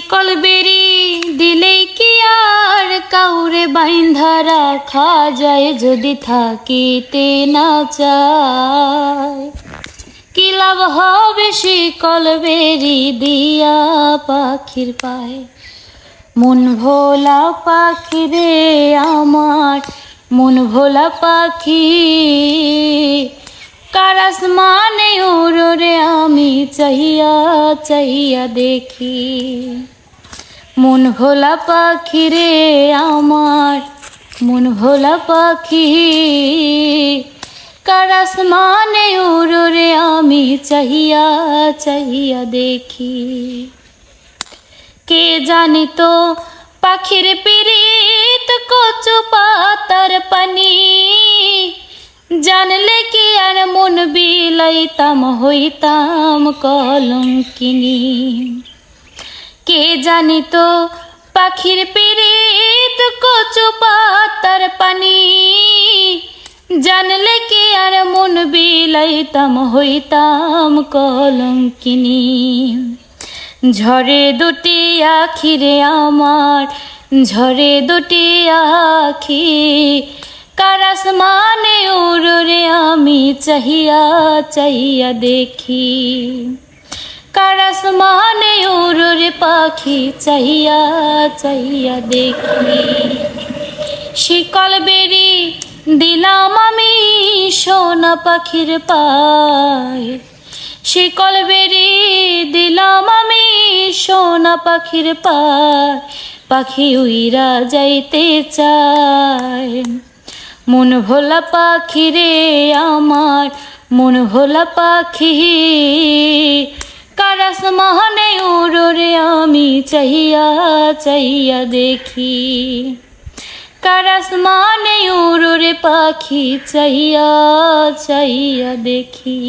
শিকল বেরি দিলেই কি আর কাউরে বাইন্ধা রাখা যায়, যদি থাকিতে না চায়। কি লাভ হবে শিকল বেরি দিয়া পাখির পায়ে। মন ভোলা পাখি রে আমার, মন ভোলা পাখি, কার আসমানে উড়ো রে আমি চাহিয়া চাহিয়া দেখি। মন ভোলা পাখি রে আমার, মন ভোলা পাখি, কার আসমানে উড়ো রে আমি চাহিয়া চাহিয়া দেখি। কে জানি তো পাখির পিরিত কচু পাতার পানি, জানলে কি আর মন বিলাইতাম হইতাম কলঙ্কিনী। কে জানি তো পাখির পিরিত কচু পাতার পানি, জানলে কি আর মন বিলাইতাম হইতাম কলঙ্কিনী। ঝরে দুটি আখি রে আমার, ঝরে দুটি আখি, কার আসমানে উড়ো রে আমি চাহিয়া চাহিয়া দেখি। কার আসমানে উড়ো রে পাখি চাহিয়া চাহিয়া দেখি। শিকল বেরি দিলাম আমি সোনা পাখির পায়, শিকল বেরি দিলাম আমি সোনা পাখির পায়, পাখি উইরা যাইতে চায়। মন ভোলা পাখি রে আমার, মন ভোলা পাখি, কার আসমানে উড়ো রে আমি চাহিয়া চাহিয়া দেখি। কার আসমানে উড়ো রে পাখি চাহিয়া চাহিয়া দেখি।